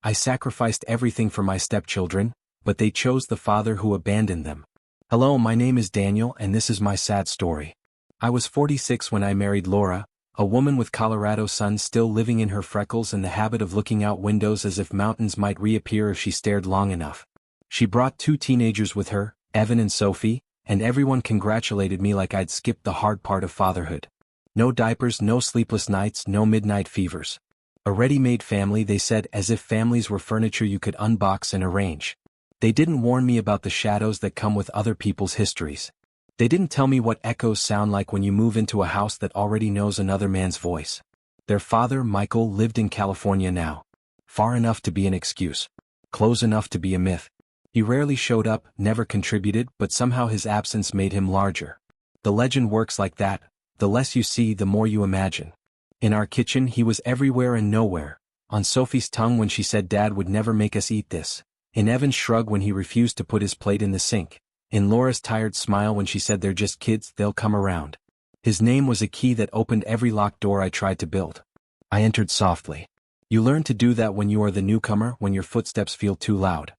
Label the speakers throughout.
Speaker 1: I sacrificed everything for my stepchildren, but they chose the father who abandoned them. Hello, my name is Daniel and this is my sad story. I was 46 when I married Laura, a woman with Colorado sun still living in her freckles and the habit of looking out windows as if mountains might reappear if she stared long enough. She brought 2 teenagers with her, Evan and Sophie, and everyone congratulated me like I'd skipped the hard part of fatherhood. No diapers, no sleepless nights, no midnight fevers. A ready-made family, they said, as if families were furniture you could unbox and arrange. They didn't warn me about the shadows that come with other people's histories. They didn't tell me what echoes sound like when you move into a house that already knows another man's voice. Their father, Michael, lived in California now. Far enough to be an excuse. Close enough to be a myth. He rarely showed up, never contributed, but somehow his absence made him larger. The legend works like that: the less you see, the more you imagine. In our kitchen, he was everywhere and nowhere. On Sophie's tongue when she said Dad would never make us eat this. In Evan's shrug when he refused to put his plate in the sink. In Laura's tired smile when she said they're just kids, they'll come around. His name was a key that opened every locked door I tried to build. I entered softly. You learn to do that when you are the newcomer, when your footsteps feel too loud.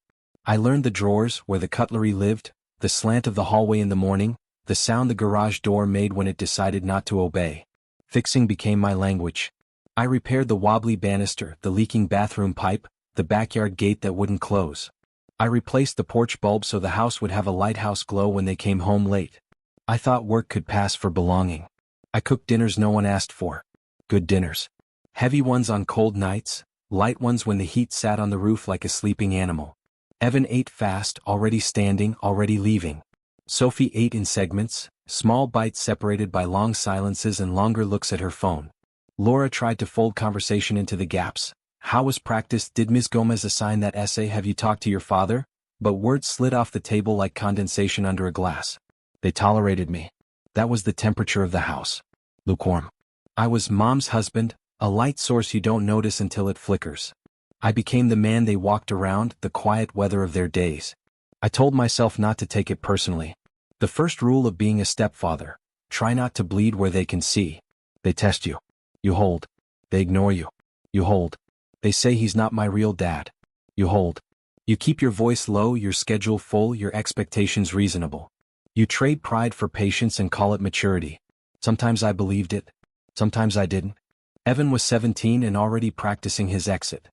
Speaker 1: I learned the drawers, where the cutlery lived, the slant of the hallway in the morning, the sound the garage door made when it decided not to obey. Fixing became my language. I repaired the wobbly banister, the leaking bathroom pipe, the backyard gate that wouldn't close. I replaced the porch bulb so the house would have a lighthouse glow when they came home late. I thought work could pass for belonging. I cooked dinners no one asked for. Good dinners. Heavy ones on cold nights, light ones when the heat sat on the roof like a sleeping animal. Evan ate fast, already standing, already leaving. Sophie ate in segments, small bites separated by long silences and longer looks at her phone. Laura tried to fold conversation into the gaps. How was practice? Did Ms. Gomez assign that essay? Have you talked to your father? But words slid off the table like condensation under a glass. They tolerated me. That was the temperature of the house. Lukewarm. I was Mom's husband, a light source you don't notice until it flickers. I became the man they walked around, the quiet weather of their days. I told myself not to take it personally. The first rule of being a stepfather: try not to bleed where they can see. They test you. You hold. They ignore you. You hold. They say he's not my real dad. You hold. You keep your voice low, your schedule full, your expectations reasonable. You trade pride for patience and call it maturity. Sometimes I believed it. Sometimes I didn't. Evan was 17 and already practicing his exit.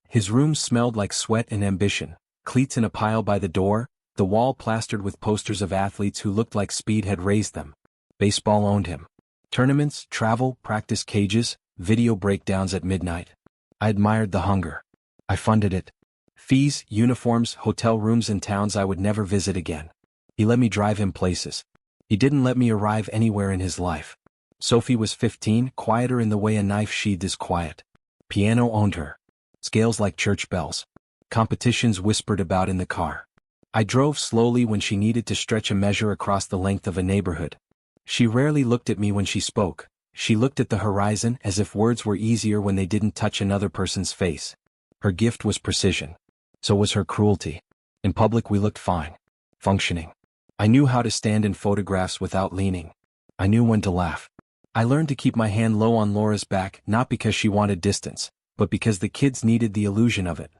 Speaker 1: His room smelled like sweat and ambition, cleats in a pile by the door, the wall plastered with posters of athletes who looked like speed had raised them. Baseball owned him. Tournaments, travel, practice cages, video breakdowns at midnight. I admired the hunger. I funded it. Fees, uniforms, hotel rooms in towns I would never visit again. He let me drive him places. He didn't let me arrive anywhere in his life. Sophie was 15, quieter in the way a knife sheathed is quiet. Piano owned her. Scales like church bells. Competitions whispered about in the car. I drove slowly when she needed to stretch a measure across the length of a neighborhood. She rarely looked at me when she spoke. She looked at the horizon as if words were easier when they didn't touch another person's face. Her gift was precision. So was her cruelty. In public we looked fine. Functioning. I knew how to stand in photographs without leaning. I knew when to laugh. I learned to keep my hand low on Laura's back, not because she wanted distance, but because the kids needed the illusion of it.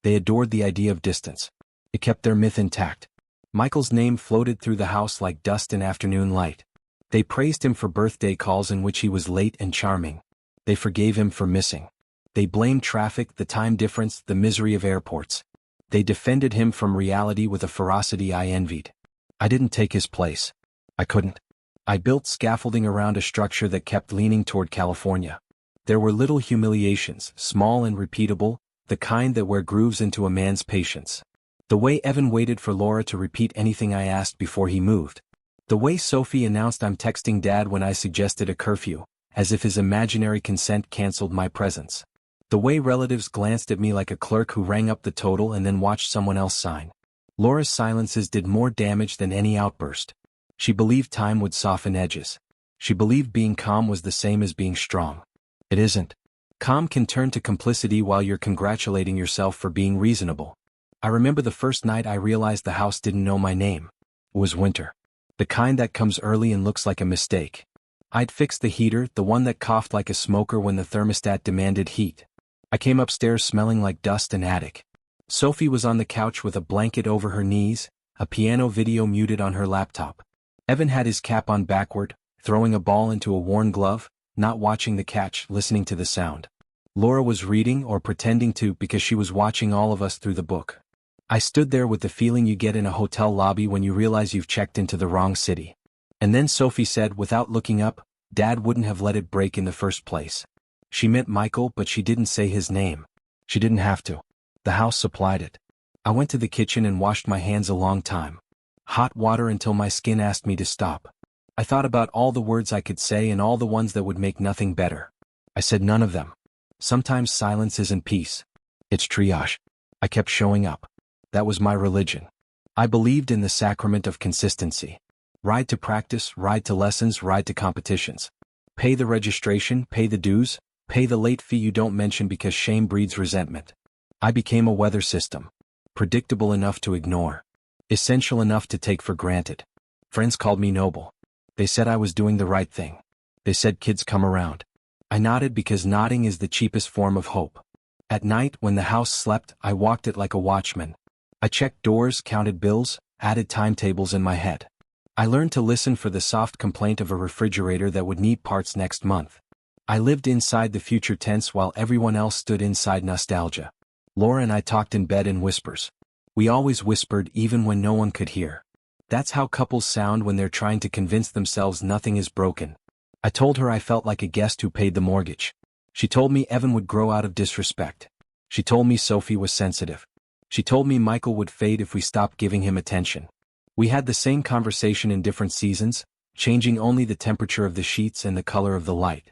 Speaker 1: They adored the idea of distance. It kept their myth intact. Michael's name floated through the house like dust in afternoon light. They praised him for birthday calls in which he was late and charming. They forgave him for missing. They blamed traffic, the time difference, the misery of airports. They defended him from reality with a ferocity I envied. I didn't take his place. I couldn't. I built scaffolding around a structure that kept leaning toward California. There were little humiliations, small and repeatable, the kind that wear grooves into a man's patience. The way Evan waited for Laura to repeat anything I asked before he moved. The way Sophie announced I'm texting Dad when I suggested a curfew, as if his imaginary consent canceled my presence. The way relatives glanced at me like a clerk who rang up the total and then watched someone else sign. Laura's silences did more damage than any outburst. She believed time would soften edges. She believed being calm was the same as being strong. It isn't. Calm can turn to complicity while you're congratulating yourself for being reasonable. I remember the first night I realized the house didn't know my name. It was winter. The kind that comes early and looks like a mistake. I'd fixed the heater, the one that coughed like a smoker when the thermostat demanded heat. I came upstairs smelling like dust and attic. Sophie was on the couch with a blanket over her knees, a piano video muted on her laptop. Evan had his cap on backward, throwing a ball into a worn glove, not watching the catch, listening to the sound. Laura was reading or pretending to because she was watching all of us through the book. I stood there with the feeling you get in a hotel lobby when you realize you've checked into the wrong city. And then Sophie said without looking up, "Dad wouldn't have let it break in the first place." She meant Michael, but she didn't say his name. She didn't have to. The house supplied it. I went to the kitchen and washed my hands a long time. Hot water until my skin asked me to stop. I thought about all the words I could say and all the ones that would make nothing better. I said none of them. Sometimes silence isn't peace. It's triage. I kept showing up. That was my religion. I believed in the sacrament of consistency. Ride to practice, ride to lessons, ride to competitions. Pay the registration, pay the dues, pay the late fee you don't mention because shame breeds resentment. I became a weather system. Predictable enough to ignore. Essential enough to take for granted. Friends called me noble. They said I was doing the right thing. They said kids come around. I nodded because nodding is the cheapest form of hope. At night, when the house slept, I walked it like a watchman. I checked doors, counted bills, added timetables in my head. I learned to listen for the soft complaint of a refrigerator that would need parts next month. I lived inside the future tense while everyone else stood inside nostalgia. Laura and I talked in bed in whispers. We always whispered even when no one could hear. That's how couples sound when they're trying to convince themselves nothing is broken. I told her I felt like a guest who paid the mortgage. She told me Evan would grow out of disrespect. She told me Sophie was sensitive. She told me Michael would fade if we stopped giving him attention. We had the same conversation in different seasons, changing only the temperature of the sheets and the color of the light.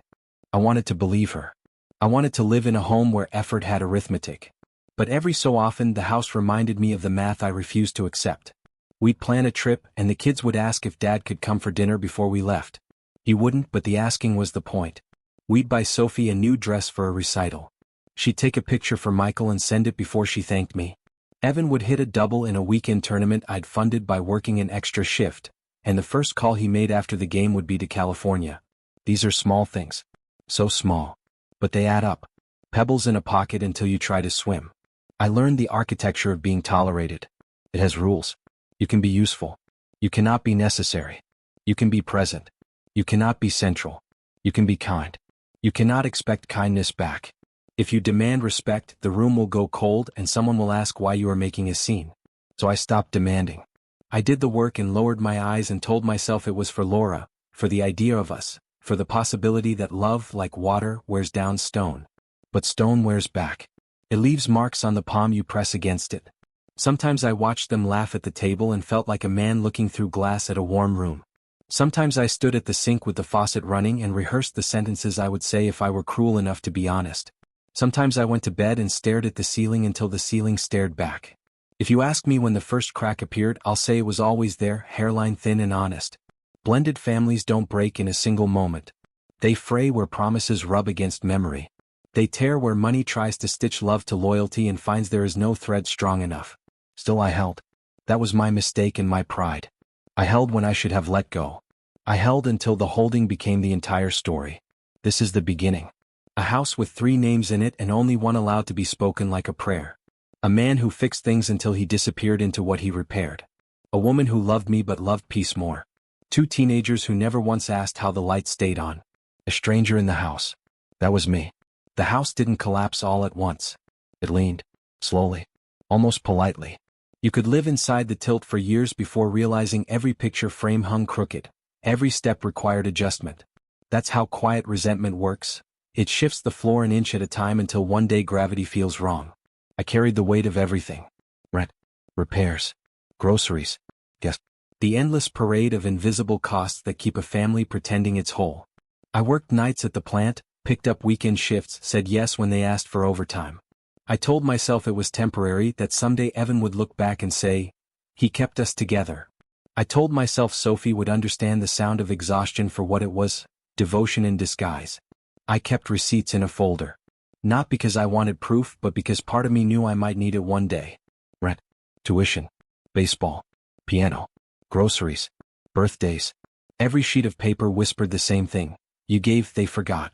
Speaker 1: I wanted to believe her. I wanted to live in a home where effort had arithmetic. But every so often the house reminded me of the math I refused to accept. We'd plan a trip and the kids would ask if Dad could come for dinner before we left. He wouldn't, but the asking was the point. We'd buy Sophie a new dress for a recital. She'd take a picture for Michael and send it before she thanked me. Evan would hit a double in a weekend tournament I'd funded by working an extra shift, and the first call he made after the game would be to California. These are small things. So small. But they add up. Pebbles in a pocket until you try to swim. I learned the architecture of being tolerated. It has rules. You can be useful. You cannot be necessary. You can be present. You cannot be central. You can be kind. You cannot expect kindness back. If you demand respect, the room will go cold and someone will ask why you are making a scene. So I stopped demanding. I did the work and lowered my eyes and told myself it was for Laura, for the idea of us, for the possibility that love, like water, wears down stone. But stone wears back. It leaves marks on the palm you press against it. Sometimes I watched them laugh at the table and felt like a man looking through glass at a warm room. Sometimes I stood at the sink with the faucet running and rehearsed the sentences I would say if I were cruel enough to be honest. Sometimes I went to bed and stared at the ceiling until the ceiling stared back. If you ask me when the first crack appeared, I'll say it was always there, hairline thin and honest. Blended families don't break in a single moment. They fray where promises rub against memory. They tear where money tries to stitch love to loyalty and finds there is no thread strong enough. Still I held. That was my mistake and my pride. I held when I should have let go. I held until the holding became the entire story. This is the beginning. A house with 3 names in it and only one allowed to be spoken like a prayer. A man who fixed things until he disappeared into what he repaired. A woman who loved me but loved peace more. 2 teenagers who never once asked how the light stayed on. A stranger in the house. That was me. The house didn't collapse all at once. It leaned. Slowly. Almost politely. You could live inside the tilt for years before realizing every picture frame hung crooked. Every step required adjustment. That's how quiet resentment works. It shifts the floor an inch at a time until one day gravity feels wrong. I carried the weight of everything. Rent. Repairs. Groceries. Guess. The endless parade of invisible costs that keep a family pretending it's whole. I worked nights at the plant, picked up weekend shifts, said yes when they asked for overtime. I told myself it was temporary, that someday Evan would look back and say, "He kept us together." I told myself Sophie would understand the sound of exhaustion for what it was, devotion in disguise. I kept receipts in a folder. Not because I wanted proof, but because part of me knew I might need it one day. Rent. Tuition. Baseball. Piano. Groceries. Birthdays. Every sheet of paper whispered the same thing. You gave, they forgot.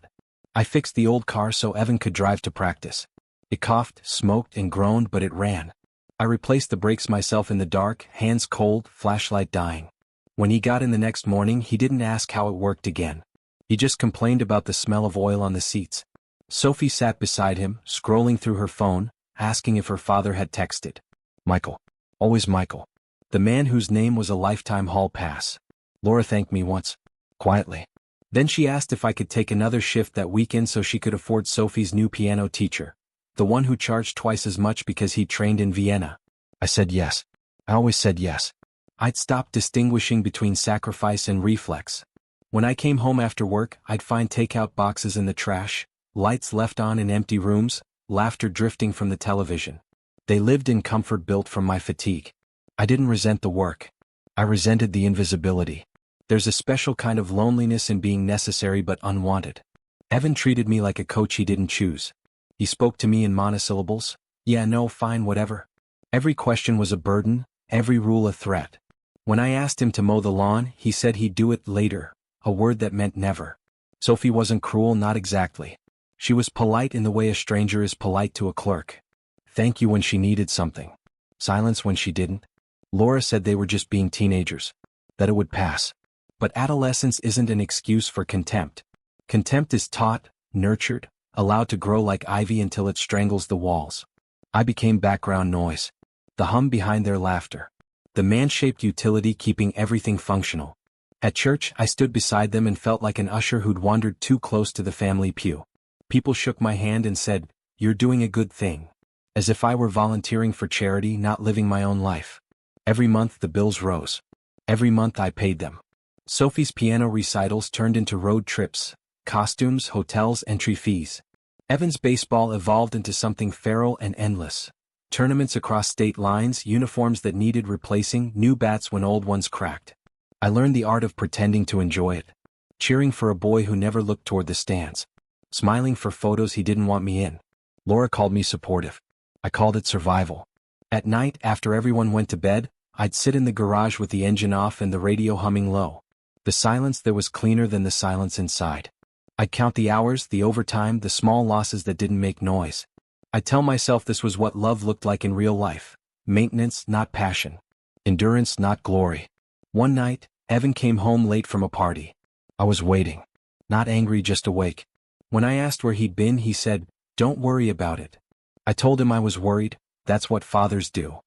Speaker 1: I fixed the old car so Evan could drive to practice. It coughed, smoked, and groaned, but it ran. I replaced the brakes myself in the dark, hands cold, flashlight dying. When he got in the next morning, he didn't ask how it worked again. He just complained about the smell of oil on the seats. Sophie sat beside him, scrolling through her phone, asking if her father had texted. Michael. Always Michael. The man whose name was a lifetime hall pass. Laura thanked me once. Quietly. Then she asked if I could take another shift that weekend so she could afford Sophie's new piano teacher, the one who charged twice as much because he'd trained in Vienna. I said yes. I always said yes. I'd stopped distinguishing between sacrifice and reflex. When I came home after work, I'd find takeout boxes in the trash, lights left on in empty rooms, laughter drifting from the television. They lived in comfort built from my fatigue. I didn't resent the work. I resented the invisibility. There's a special kind of loneliness in being necessary but unwanted. Evan treated me like a coach he didn't choose. He spoke to me in monosyllables. Yeah, no, fine, whatever. Every question was a burden, every rule a threat. When I asked him to mow the lawn, he said he'd do it later, a word that meant never. Sophie wasn't cruel, not exactly. She was polite in the way a stranger is polite to a clerk. Thank you when she needed something. Silence when she didn't. Laura said they were just being teenagers. That it would pass. But adolescence isn't an excuse for contempt. Contempt is taught, nurtured, allowed to grow like ivy until it strangles the walls. I became background noise. The hum behind their laughter. The man-shaped utility keeping everything functional. At church, I stood beside them and felt like an usher who'd wandered too close to the family pew. People shook my hand and said, "You're doing a good thing." As if I were volunteering for charity, not living my own life. Every month the bills rose. Every month I paid them. Sophie's piano recitals turned into road trips, costumes, hotels, entry fees. Evan's baseball evolved into something feral and endless. Tournaments across state lines, uniforms that needed replacing, new bats when old ones cracked. I learned the art of pretending to enjoy it. Cheering for a boy who never looked toward the stands. Smiling for photos he didn't want me in. Laura called me supportive. I called it survival. At night, after everyone went to bed, I'd sit in the garage with the engine off and the radio humming low. The silence there was cleaner than the silence inside. I'd count the hours, the overtime, the small losses that didn't make noise. I'd tell myself this was what love looked like in real life. Maintenance, not passion. Endurance, not glory. One night, Evan came home late from a party. I was waiting. Not angry, just awake. When I asked where he'd been, he said, "Don't worry about it." I told him I was worried. That's what fathers do.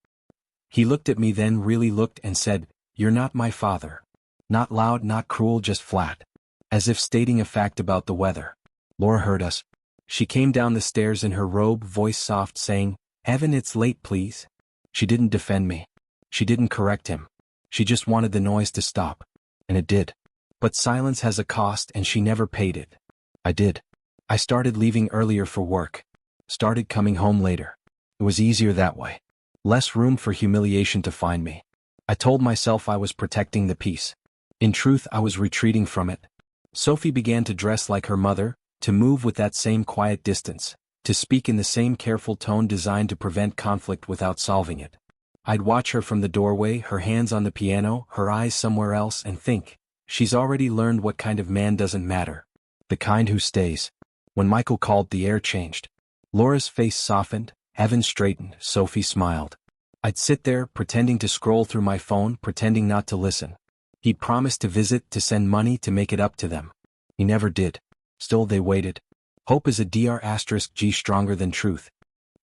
Speaker 1: He looked at me, then really looked, and said, "You're not my father." Not loud, not cruel, just flat. As if stating a fact about the weather. Laura heard us. She came down the stairs in her robe, voice soft, saying, "Evan, it's late, please." She didn't defend me. She didn't correct him. She just wanted the noise to stop. And it did. But silence has a cost, and she never paid it. I did. I started leaving earlier for work. Started coming home later. It was easier that way. Less room for humiliation to find me. I told myself I was protecting the peace. In truth, I was retreating from it. Sophie began to dress like her mother, to move with that same quiet distance, to speak in the same careful tone designed to prevent conflict without solving it. I'd watch her from the doorway, her hands on the piano, her eyes somewhere else, and think, she's already learned what kind of man doesn't matter. The kind who stays. When Michael called, the air changed. Laura's face softened, Evan straightened, Sophie smiled. I'd sit there, pretending to scroll through my phone, pretending not to listen. He'd promised to visit, to send money, to make it up to them. He never did. Still they waited. Hope is a Dr*G stronger than truth.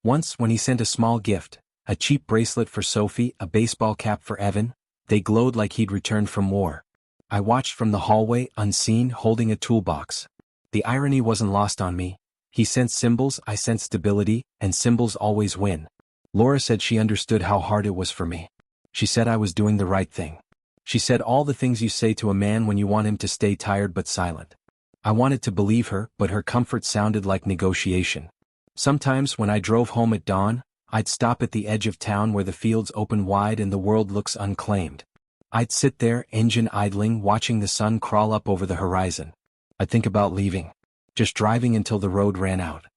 Speaker 1: Once, when he sent a small gift, a cheap bracelet for Sophie, a baseball cap for Evan, they glowed like he'd returned from war. I watched from the hallway, unseen, holding a toolbox. The irony wasn't lost on me. He sensed symbols, I sensed stability, and symbols always win. Laura said she understood how hard it was for me. She said I was doing the right thing. She said all the things you say to a man when you want him to stay tired but silent. I wanted to believe her, but her comfort sounded like negotiation. Sometimes when I drove home at dawn, I'd stop at the edge of town where the fields open wide and the world looks unclaimed. I'd sit there, engine idling, watching the sun crawl up over the horizon. I'd think about leaving. Just driving until the road ran out.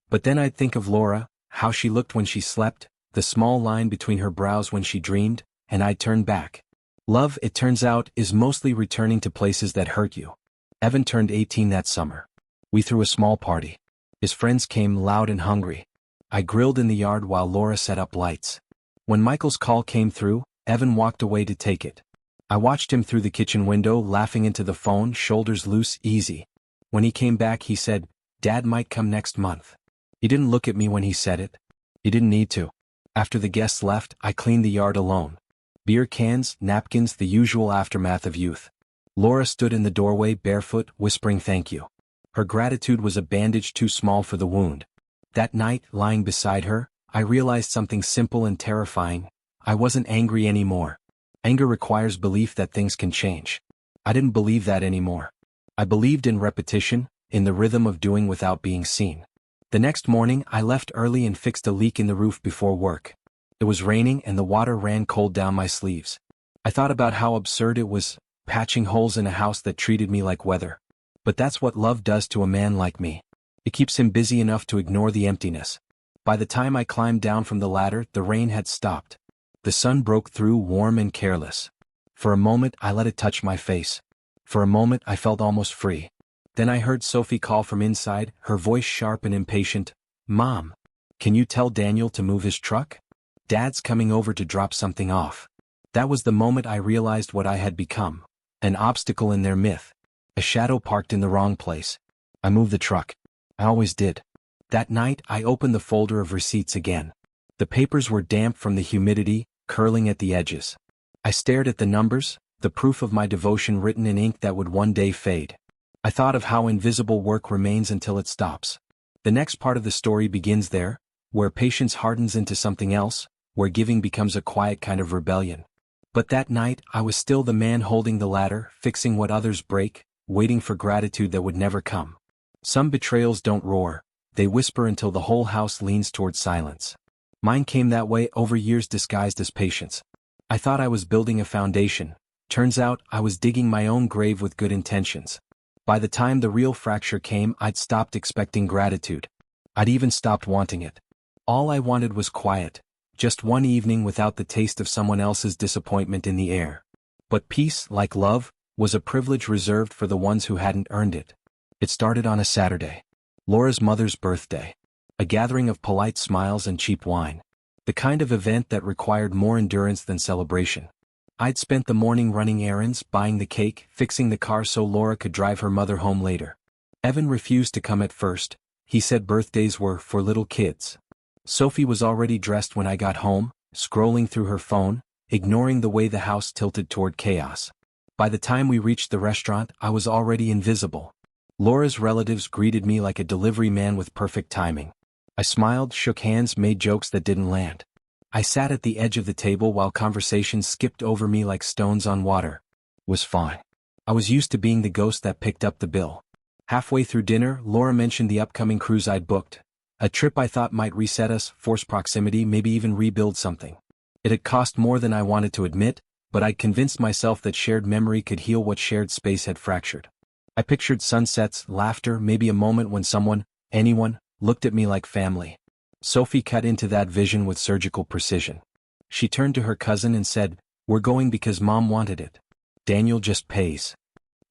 Speaker 1: But then I'd think of Laura, how she looked when she slept, the small line between her brows when she dreamed, and I'd turn back. Love, it turns out, is mostly returning to places that hurt you. Evan turned 18 that summer. We threw a small party. His friends came loud and hungry. I grilled in the yard while Laura set up lights. When Michael's call came through, Evan walked away to take it. I watched him through the kitchen window, laughing into the phone, shoulders loose, easy. When he came back, he said, "Dad might come next month." He didn't look at me when he said it. He didn't need to. After the guests left, I cleaned the yard alone. Beer cans, napkins, the usual aftermath of youth. Laura stood in the doorway barefoot, whispering thank you. Her gratitude was a bandage too small for the wound. That night, lying beside her, I realized something simple and terrifying. I wasn't angry anymore. Anger requires belief that things can change. I didn't believe that anymore. I believed in repetition, in the rhythm of doing without being seen. The next morning, I left early and fixed a leak in the roof before work. It was raining and the water ran cold down my sleeves. I thought about how absurd it was, patching holes in a house that treated me like weather. But that's what love does to a man like me. It keeps him busy enough to ignore the emptiness. By the time I climbed down from the ladder, the rain had stopped. The sun broke through, warm and careless. For a moment, I let it touch my face. For a moment, I felt almost free. Then I heard Sophie call from inside, her voice sharp and impatient. "Mom, can you tell Daniel to move his truck? Dad's coming over to drop something off." That was the moment I realized what I had become. An obstacle in their myth. A shadow parked in the wrong place. I moved the truck. I always did. That night, I opened the folder of receipts again. The papers were damp from the humidity, curling at the edges. I stared at the numbers, the proof of my devotion written in ink that would one day fade. I thought of how invisible work remains until it stops. The next part of the story begins there, where patience hardens into something else, where giving becomes a quiet kind of rebellion. But that night, I was still the man holding the ladder, fixing what others break, waiting for gratitude that would never come. Some betrayals don't roar, they whisper until the whole house leans toward silence. Mine came that way, over years disguised as patience. I thought I was building a foundation. Turns out, I was digging my own grave with good intentions. By the time the real fracture came, I'd stopped expecting gratitude. I'd even stopped wanting it. All I wanted was quiet. Just one evening without the taste of someone else's disappointment in the air. But peace, like love, was a privilege reserved for the ones who hadn't earned it. It started on a Saturday. Laura's mother's birthday. A gathering of polite smiles and cheap wine. The kind of event that required more endurance than celebration. I'd spent the morning running errands, buying the cake, fixing the car so Laura could drive her mother home later. Evan refused to come at first. He said birthdays were for little kids. Sophie was already dressed when I got home, scrolling through her phone, ignoring the way the house tilted toward chaos. By the time we reached the restaurant, I was already invisible. Laura's relatives greeted me like a delivery man with perfect timing. I smiled, shook hands, made jokes that didn't land. I sat at the edge of the table while conversations skipped over me like stones on water. It was fine. I was used to being the ghost that picked up the bill. Halfway through dinner, Laura mentioned the upcoming cruise I'd booked. A trip I thought might reset us, force proximity, maybe even rebuild something. It had cost more than I wanted to admit, but I'd convinced myself that shared memory could heal what shared space had fractured. I pictured sunsets, laughter, maybe a moment when someone, anyone, looked at me like family. Sophie cut into that vision with surgical precision. She turned to her cousin and said, "We're going because Mom wanted it. Daniel just pays."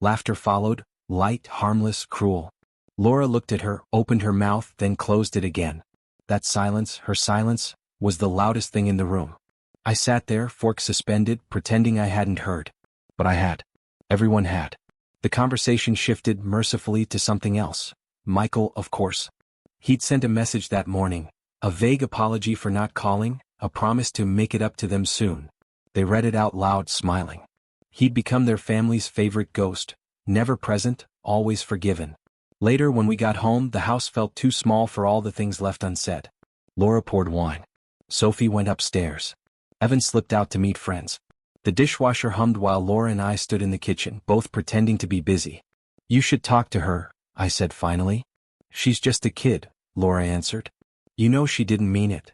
Speaker 1: Laughter followed, light, harmless, cruel. Laura looked at her, opened her mouth, then closed it again. That silence, her silence, was the loudest thing in the room. I sat there, fork suspended, pretending I hadn't heard. But I had. Everyone had. The conversation shifted mercifully to something else. Michael, of course. He'd sent a message that morning. A vague apology for not calling, a promise to make it up to them soon. They read it out loud, smiling. He'd become their family's favorite ghost, never present, always forgiven. Later when we got home, the house felt too small for all the things left unsaid. Laura poured wine. Sophie went upstairs. Evan slipped out to meet friends. The dishwasher hummed while Laura and I stood in the kitchen, both pretending to be busy. "You should talk to her," I said finally. "She's just a kid," Laura answered. "You know she didn't mean it.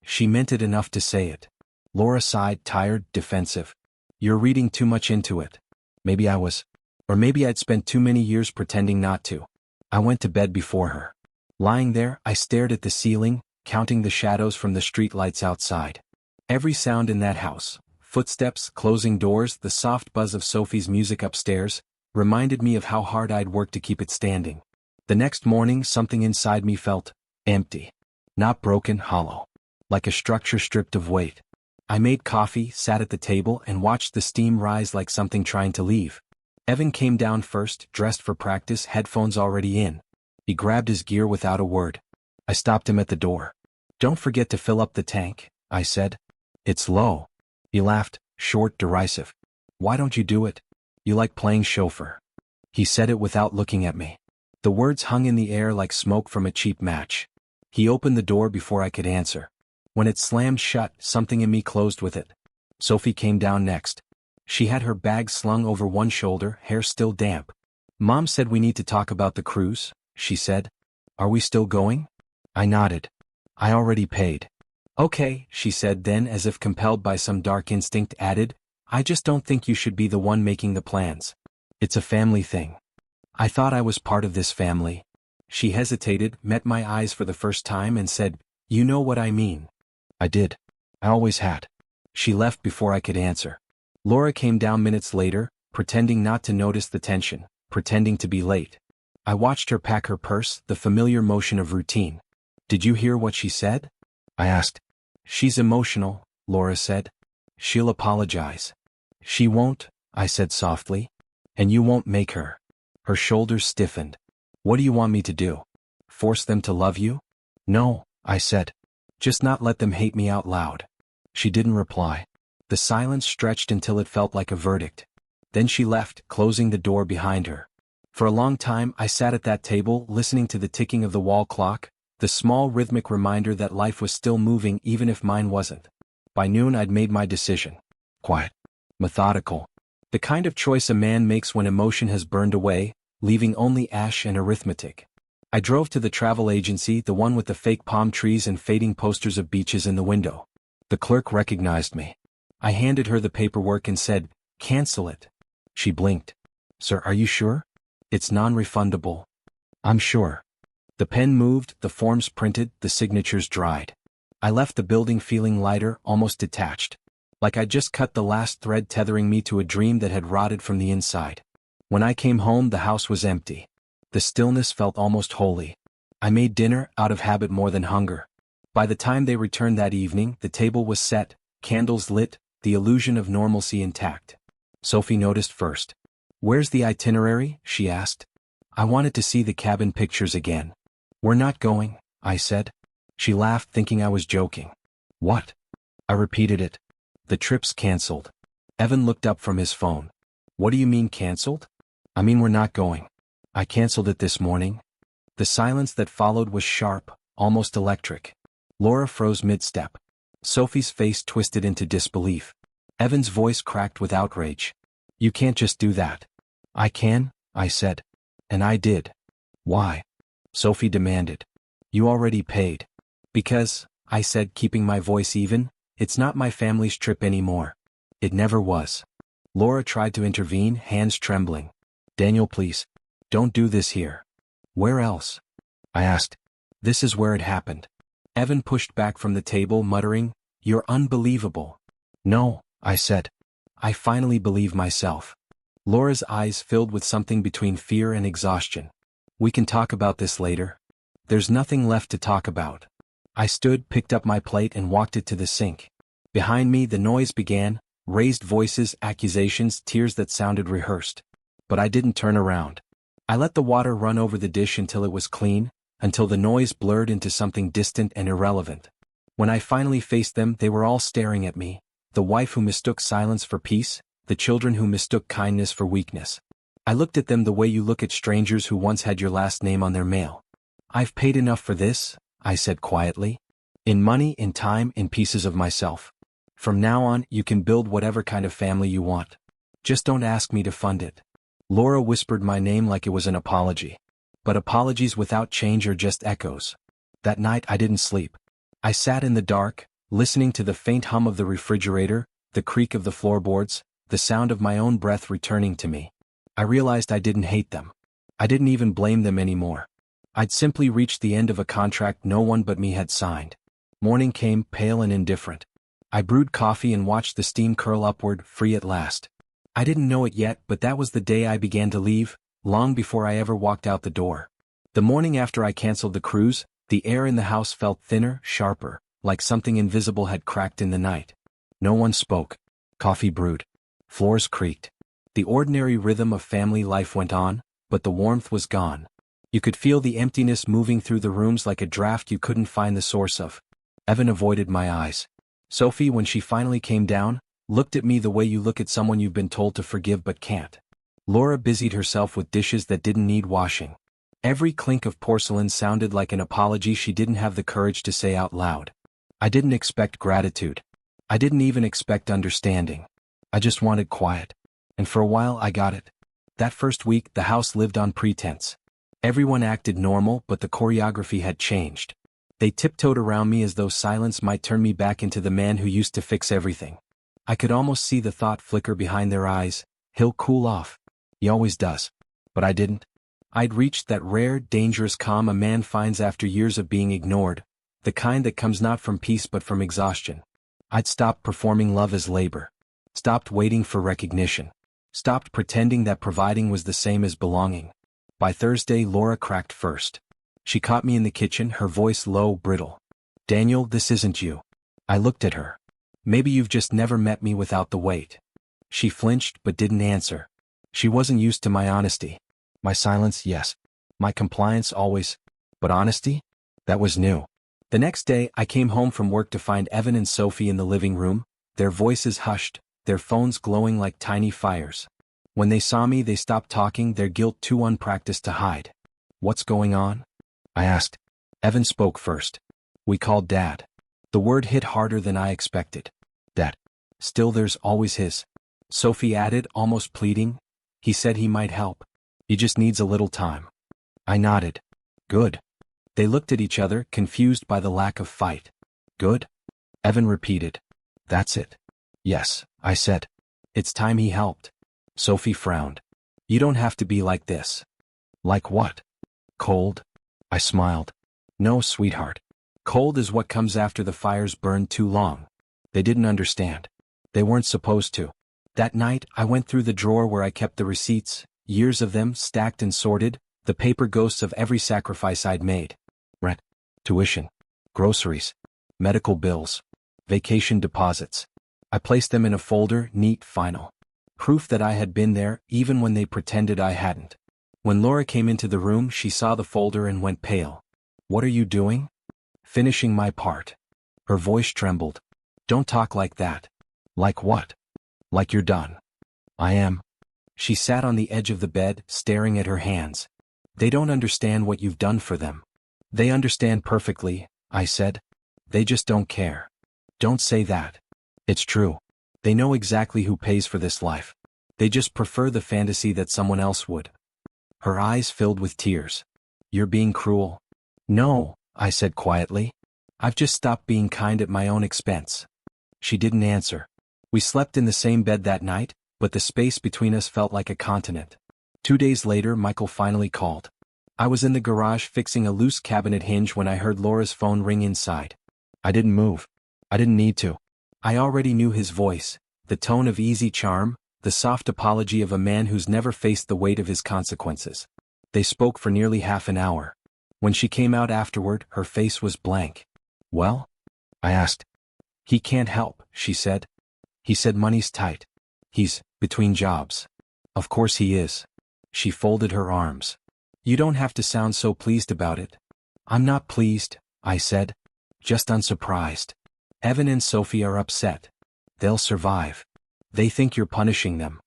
Speaker 1: She meant it enough to say it." Laura sighed, tired, defensive. "You're reading too much into it." Maybe I was. Or maybe I'd spent too many years pretending not to. I went to bed before her. Lying there, I stared at the ceiling, counting the shadows from the street lights outside. Every sound in that house, footsteps, closing doors, the soft buzz of Sophie's music upstairs, reminded me of how hard I'd worked to keep it standing. The next morning, something inside me felt empty. Not broken, hollow. Like a structure stripped of weight. I made coffee, sat at the table, and watched the steam rise like something trying to leave. Evan came down first, dressed for practice, headphones already in. He grabbed his gear without a word. I stopped him at the door. "Don't forget to fill up the tank," I said. "It's low." He laughed, short, derisive. "Why don't you do it? You like playing chauffeur." He said it without looking at me. The words hung in the air like smoke from a cheap match. He opened the door before I could answer. When it slammed shut, something in me closed with it. Sophie came down next. She had her bag slung over one shoulder, hair still damp. "Mom said we need to talk about the cruise," she said. "Are we still going?" I nodded. "I already paid." "Okay," she said, then, as if compelled by some dark instinct, added, "I just don't think you should be the one making the plans. It's a family thing." I thought I was part of this family. She hesitated, met my eyes for the first time, and said, "You know what I mean." I did. I always had. She left before I could answer. Laura came down minutes later, pretending not to notice the tension, pretending to be late. I watched her pack her purse, the familiar motion of routine. "Did you hear what she said?" I asked. "She's emotional," Laura said. "She'll apologize." "She won't," I said softly. "And you won't make her." Her shoulders stiffened. "What do you want me to do? Force them to love you?" "No," I said. "Just not let them hate me out loud." She didn't reply. The silence stretched until it felt like a verdict. Then she left, closing the door behind her. For a long time I sat at that table, listening to the ticking of the wall clock, the small rhythmic reminder that life was still moving even if mine wasn't. By noon I'd made my decision. Quiet. Methodical. The kind of choice a man makes when emotion has burned away, leaving only ash and arithmetic. I drove to the travel agency, the one with the fake palm trees and fading posters of beaches in the window. The clerk recognized me. I handed her the paperwork and said, "Cancel it." She blinked. "Sir, are you sure? It's non-refundable." "I'm sure." The pen moved, the forms printed, the signatures dried. I left the building feeling lighter, almost detached. Like I'd just cut the last thread tethering me to a dream that had rotted from the inside. When I came home, the house was empty. The stillness felt almost holy. I made dinner, out of habit more than hunger. By the time they returned that evening, the table was set, candles lit, the illusion of normalcy intact. Sophie noticed first. "Where's the itinerary?" she asked. I wanted to see the cabin pictures again. "We're not going," I said. She laughed, thinking I was joking. "What?" I repeated it. "The trip's canceled." Evan looked up from his phone. "What do you mean canceled?" "I mean we're not going. I canceled it this morning." The silence that followed was sharp, almost electric. Laura froze mid-step. Sophie's face twisted into disbelief. Evan's voice cracked with outrage. "You can't just do that." "I can," I said. "And I did." "Why?" Sophie demanded. "You already paid." "Because," I said, keeping my voice even, "it's not my family's trip anymore. It never was." Laura tried to intervene, hands trembling. "Daniel, please. Don't do this here." "Where else?" I asked. "This is where it happened." Evan pushed back from the table, muttering, "You're unbelievable." "No," I said. "I finally believe myself." Laura's eyes filled with something between fear and exhaustion. "We can talk about this later." "There's nothing left to talk about." I stood, picked up my plate and walked it to the sink. Behind me the noise began, raised voices, accusations, tears that sounded rehearsed. But I didn't turn around. I let the water run over the dish until it was clean, until the noise blurred into something distant and irrelevant. When I finally faced them, they were all staring at me, the wife who mistook silence for peace, the children who mistook kindness for weakness. I looked at them the way you look at strangers who once had your last name on their mail. "I've paid enough for this," I said quietly. "In money, in time, in pieces of myself. From now on, you can build whatever kind of family you want. Just don't ask me to fund it." Laura whispered my name like it was an apology. But apologies without change are just echoes. That night I didn't sleep. I sat in the dark, listening to the faint hum of the refrigerator, the creak of the floorboards, the sound of my own breath returning to me. I realized I didn't hate them. I didn't even blame them anymore. I'd simply reached the end of a contract no one but me had signed. Morning came, pale and indifferent. I brewed coffee and watched the steam curl upward, free at last. I didn't know it yet, but that was the day I began to leave, long before I ever walked out the door. The morning after I canceled the cruise, The air in the house felt thinner, sharper, like something invisible had cracked in the night. No one spoke. Coffee brewed. Floors creaked. The ordinary rhythm of family life went on, but the warmth was gone. You could feel the emptiness moving through the rooms like a draft you couldn't find the source of. Evan avoided my eyes. Sophie, when she finally came down, looked at me the way you look at someone you've been told to forgive but can't. Laura busied herself with dishes that didn't need washing. Every clink of porcelain sounded like an apology she didn't have the courage to say out loud. I didn't expect gratitude. I didn't even expect understanding. I just wanted quiet. And for a while I got it. That first week the house lived on pretense. Everyone acted normal, but the choreography had changed. They tiptoed around me as though silence might turn me back into the man who used to fix everything. I could almost see the thought flicker behind their eyes. He'll cool off. He always does. But I didn't. I'd reached that rare, dangerous calm a man finds after years of being ignored, the kind that comes not from peace but from exhaustion. I'd stopped performing love as labor. Stopped waiting for recognition. Stopped pretending that providing was the same as belonging. By Thursday, Laura cracked first. She caught me in the kitchen, her voice low, brittle. "Daniel, this isn't you." I looked at her. "Maybe you've just never met me without the weight." She flinched but didn't answer. She wasn't used to my honesty. My silence, yes. My compliance, always. But honesty? That was new. The next day, I came home from work to find Evan and Sophie in the living room, their voices hushed, their phones glowing like tiny fires. When they saw me, they stopped talking, their guilt too unpracticed to hide. "What's going on?" I asked. Evan spoke first. "We called Dad." The word hit harder than I expected. "Dad. Still there's always his." Sophie added, almost pleading. "He said he might help. He just needs a little time." I nodded. "Good." They looked at each other, confused by the lack of fight. "Good?" Evan repeated. "That's it." "Yes," I said. "It's time he helped." Sophie frowned. "You don't have to be like this." "Like what?" "Cold?" I smiled. "No, sweetheart. Cold is what comes after the fires burned too long." They didn't understand. They weren't supposed to. That night, I went through the drawer where I kept the receipts, years of them, stacked and sorted, the paper ghosts of every sacrifice I'd made. Rent, tuition, groceries, medical bills, vacation deposits. I placed them in a folder, neat, final. Proof that I had been there, even when they pretended I hadn't. When Laura came into the room, she saw the folder and went pale. "What are you doing?" "Finishing my part." Her voice trembled. "Don't talk like that." "Like what?" "Like you're done." "I am." She sat on the edge of the bed, staring at her hands. "They don't understand what you've done for them." "They understand perfectly," I said. "They just don't care." "Don't say that." "It's true. They know exactly who pays for this life. They just prefer the fantasy that someone else would." Her eyes filled with tears. "You're being cruel." "No," I said quietly. "I've just stopped being kind at my own expense." She didn't answer. We slept in the same bed that night, but the space between us felt like a continent. 2 days later, Michael finally called. I was in the garage fixing a loose cabinet hinge when I heard Laura's phone ring inside. I didn't move. I didn't need to. I already knew his voice, the tone of easy charm, the soft apology of a man who's never faced the weight of his consequences. They spoke for nearly half an hour. When she came out afterward, her face was blank. "Well?" I asked. "He can't help," she said. "He said money's tight. He's between jobs." "Of course he is." She folded her arms. "You don't have to sound so pleased about it." "I'm not pleased," I said. "Just unsurprised. Evan and Sophie are upset. They'll survive. They think you're punishing them."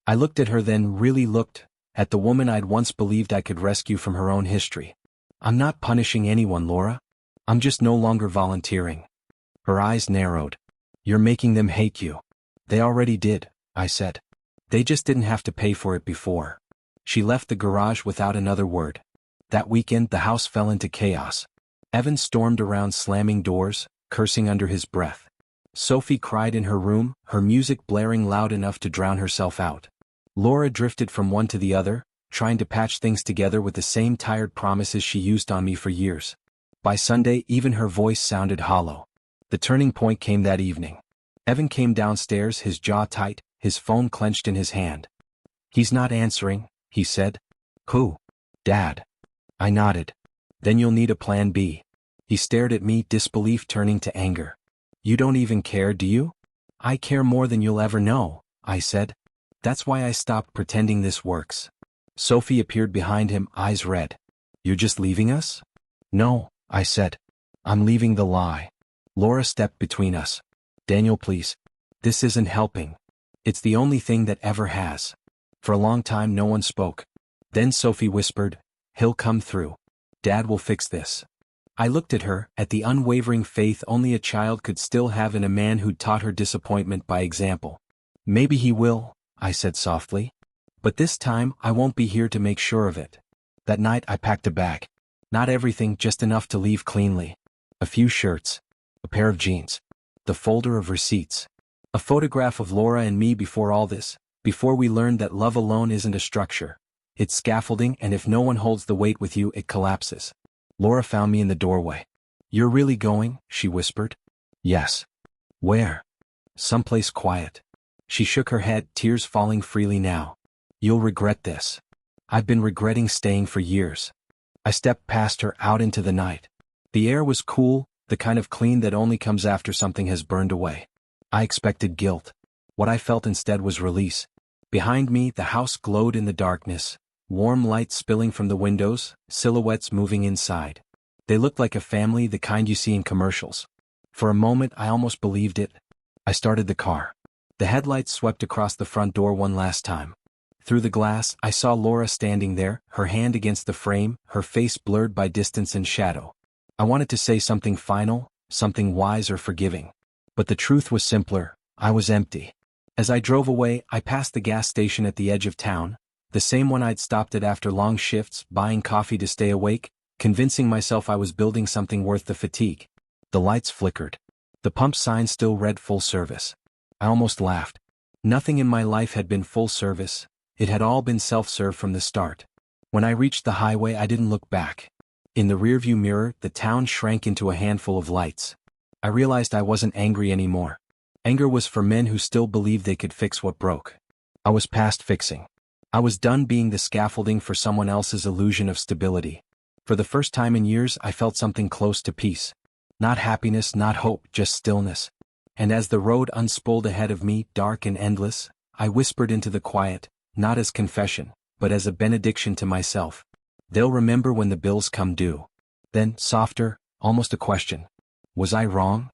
Speaker 1: I looked at her, then really looked at the woman I'd once believed I could rescue from her own history. "I'm not punishing anyone, Laura. I'm just no longer volunteering." Her eyes narrowed. "You're making them hate you." "They already did," I said. "They just didn't have to pay for it before." She left the garage without another word. That weekend, the house fell into chaos. Evan stormed around slamming doors, cursing under his breath. Sophie cried in her room, her music blaring loud enough to drown herself out. Laura drifted from one to the other, trying to patch things together with the same tired promises she used on me for years. By Sunday, even her voice sounded hollow. The turning point came that evening. Evan came downstairs, his jaw tight, his phone clenched in his hand. "He's not answering," he said. "Who?" "Dad." I nodded. "Then you'll need a plan B." He stared at me, disbelief turning to anger. You don't even care, do you? I care more than you'll ever know, I said. That's why I stopped pretending this works. Sophie appeared behind him, eyes red. You're just leaving us? No, I said. I'm leaving the lie. Laura stepped between us. Daniel, please. This isn't helping. It's the only thing that ever has. For a long time no one spoke. Then Sophie whispered, He'll come through. Dad will fix this. I looked at her, at the unwavering faith only a child could still have in a man who'd taught her disappointment by example. Maybe he will, I said softly. But this time I won't be here to make sure of it. That night I packed a bag. Not everything, just enough to leave cleanly. A few shirts. A pair of jeans. The folder of receipts. A photograph of Laura and me before all this, before we learned that love alone isn't a structure. It's scaffolding, and if no one holds the weight with you, it collapses. Laura found me in the doorway. You're really going? She whispered. Yes. Where? Someplace quiet. She shook her head, tears falling freely now. You'll regret this. I've been regretting staying for years. I stepped past her out into the night. The air was cool, the kind of clean that only comes after something has burned away. I expected guilt. What I felt instead was release. Behind me, the house glowed in the darkness. Warm light spilling from the windows, silhouettes moving inside. They looked like a family, the kind you see in commercials. For a moment I almost believed it. I started the car. The headlights swept across the front door one last time. Through the glass I saw Laura standing there, her hand against the frame, her face blurred by distance and shadow. I wanted to say something final, something wise or forgiving. But the truth was simpler. I was empty. As I drove away, I passed the gas station at the edge of town. The same one I'd stopped at after long shifts, buying coffee to stay awake, convincing myself I was building something worth the fatigue. The lights flickered. The pump sign still read full service. I almost laughed. Nothing in my life had been full service. It had all been self-serve from the start. When I reached the highway I didn't look back. In the rearview mirror, the town shrank into a handful of lights. I realized I wasn't angry anymore. Anger was for men who still believed they could fix what broke. I was past fixing. I was done being the scaffolding for someone else's illusion of stability. For the first time in years I felt something close to peace. Not happiness, not hope, just stillness. And as the road unspooled ahead of me, dark and endless, I whispered into the quiet, not as confession, but as a benediction to myself. They'll remember when the bills come due. Then, softer, almost a question. Was I wrong?